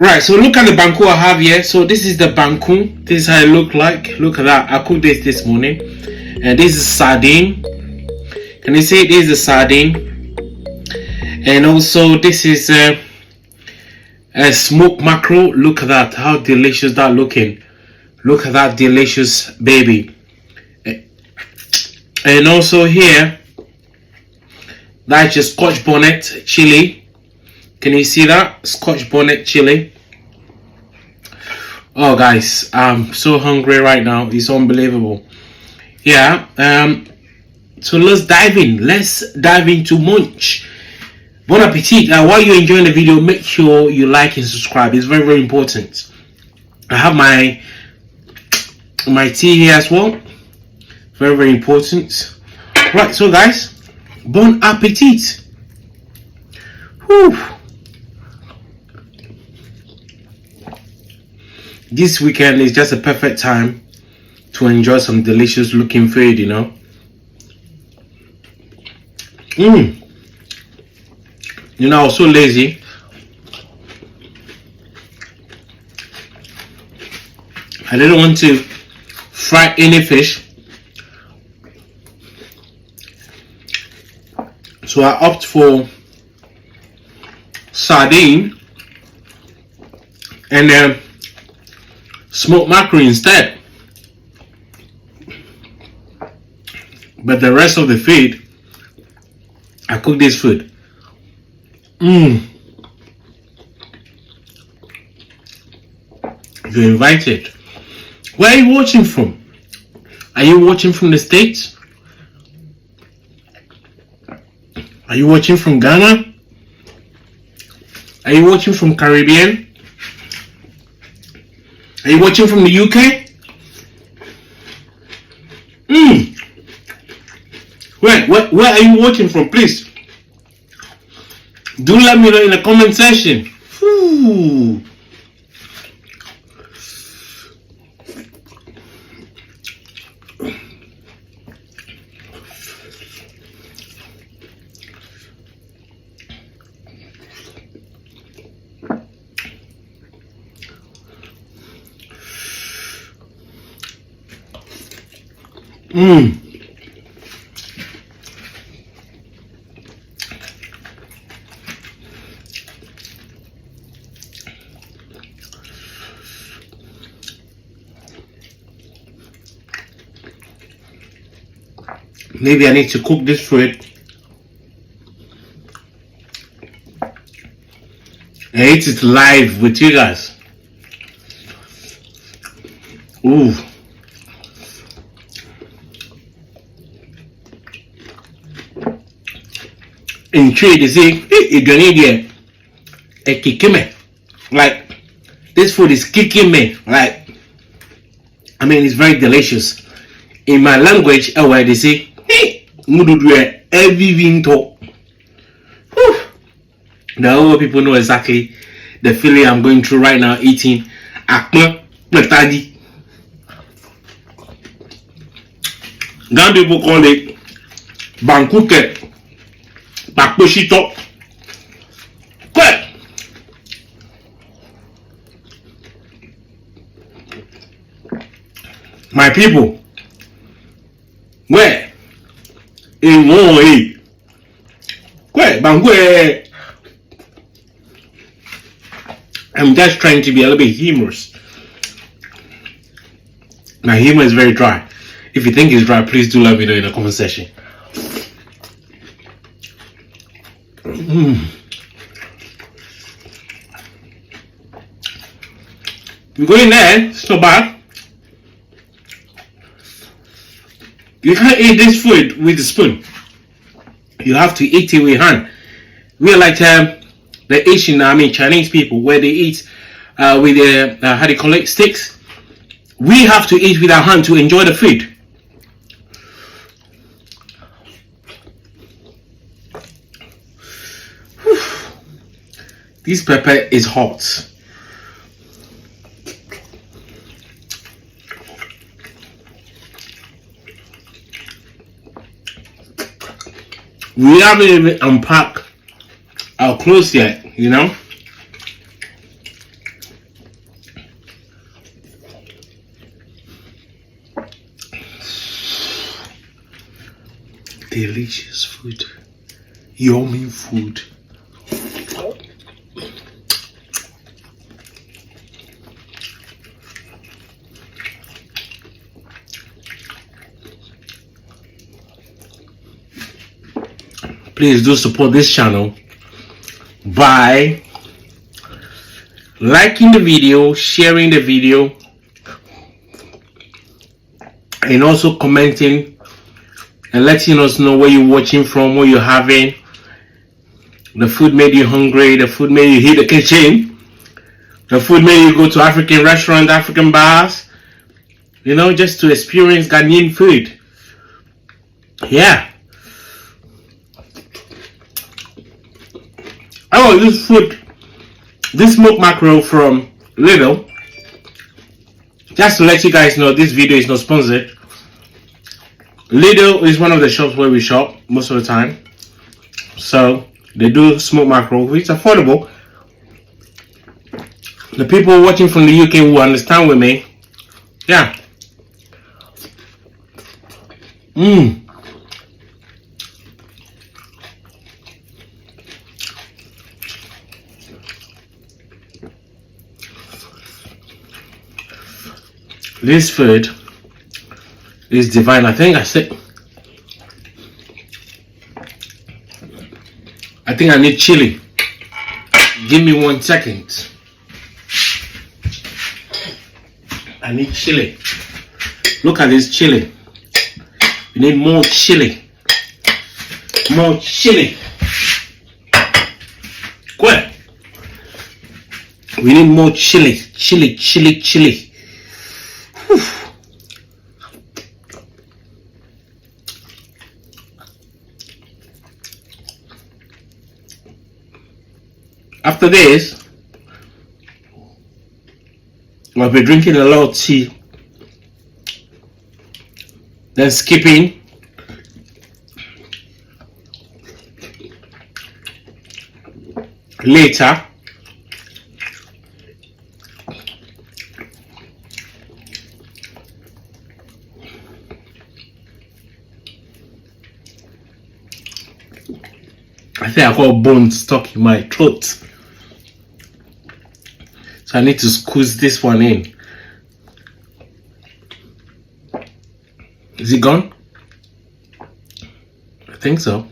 Right, so look at the banku I have here. So this is the banku. This is how it look like. Look at that. I cooked this morning. And this is sardine. Can you see this is the sardine? And also this is a smoked mackerel. Look at that. How delicious that looking. Look at that delicious baby. And also here, that's just Scotch bonnet chili. Can you see that? Scotch bonnet chili. Oh guys, I'm so hungry right now. It's unbelievable. Yeah, so let's dive in. Let's dive into munch. Bon appetit. While you're enjoying the video, make sure you like and subscribe. It's very, very important. I have my tea here as well. Very, very important. Right, so guys, bon appetit. Whew. This weekend is just a perfect time to enjoy some delicious looking food, you know. You know, I was so lazy. I didn't want to fry any fish. So I opted for sardine and then smoked mackerel instead. But the rest of the food, I cook this food. You're invited. Where are you watching from? Are you watching from the States? Are you watching from Ghana? Are you watching from Caribbean? Are you watching from the UK? Where are you watching from, please? Do let me know in the comment section. Whew. Maybe I need to cook this food and eat it live with you guys. Ooh. In trade, they say, hey, you don't need a kicking me. Like, this food is kicking me. Like, I mean, it's very delicious. In my language, where they say, hey, everything talk. Now, all people know exactly the feeling I'm going through right now eating akma metadi. Ghana people call it bankuke. Bakposhito. Quick. My people, where in one where bangwe. I'm just trying to be a little bit humorous. My humor is very dry. If you think it's dry, please do let me know in the comment section. You go in there, it's not bad. You can't eat this food with a spoon. You have to eat it with hand. We're like the Asian, Chinese people, where they eat with the how do you call it, sticks. We have to eat with our hand to enjoy the food. This pepper is hot. We haven't even unpacked our clothes yet, you know. delicious food, yummy food. Please do support this channel by liking the video, sharing the video, and also commenting and letting us know where you're watching from, what you're having. The food made you hungry, the food made you hit the kitchen, the food made you go to African restaurants, African bars, you know, just to experience Ghanaian food. Yeah. Oh, this food, this smoked mackerel from Lidl. Just to let you guys know, this video is not sponsored. Lidl is one of the shops where we shop most of the time. So they do smoked mackerel, which is affordable. The people watching from the UK will understand with me. Yeah. This food is divine. I think I need chili. Give me 1 second. I need chili. Look at this chili. We need more chili. More chili. Quick. We need more chili. Chili. After this, I'll be drinking a lot of tea, then skipping later. I think I've got a bone stuck in my throat. So I need to squeeze this one in. Is it gone? I think so.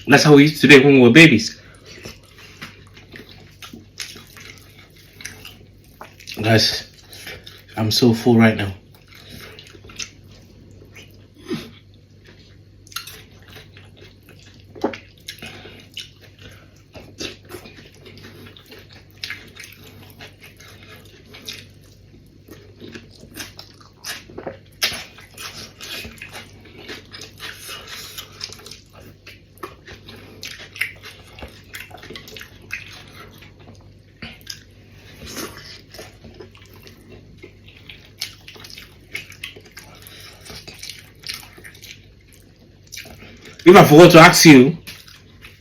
That's how we used to do it when we were babies. Guys, I'm so full right now. If I forgot to ask you,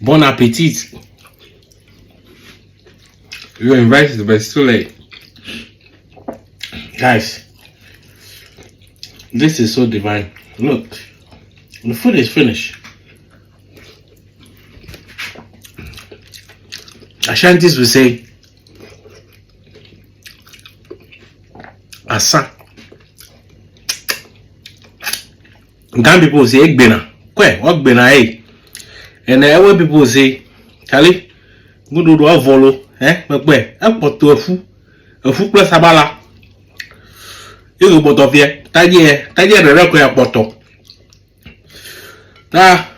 bon appetit. You're invited, but it's too late. Guys, this is so divine. Look, the food is finished. Ashantis will say, Asa. Ghana people will say, Egbena. What bena eh? And where people say, Charlie, go to a volo, Mukbang, I put to a food plus a bala. You go bot of here, Tadia, the record bottle. Ah,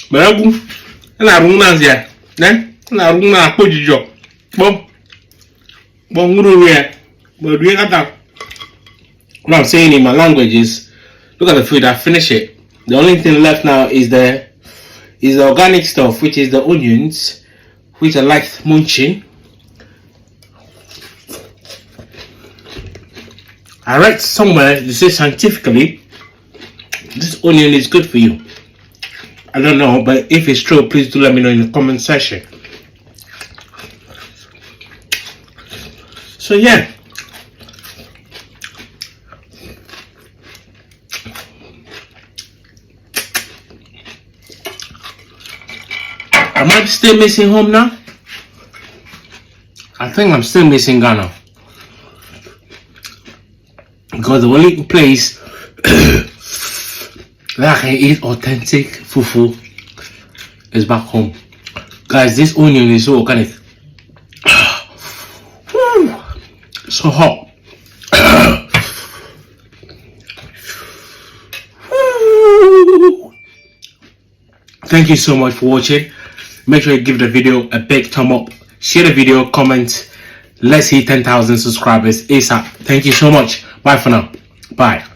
Baragu, and I run as ya, then I run a put you job. Bob, but we got that. What I'm saying in my language is, look at the food, I finish it. The only thing left now is the organic stuff, which is the onions, which I like munching. I read somewhere they say scientifically this onion is good for you. I don't know, but if it's true, please do let me know in the comment section. So yeah, Am I still missing home now? I think I'm still missing Ghana. Because the only place where I can eat authentic fufu is back home. Guys, this onion is so organic. So hot. Thank you so much for watching. Make sure you give the video a big thumb up, share the video, comment. Let's hit 10,000 subscribers ASAP. Thank you so much. Bye for now. Bye.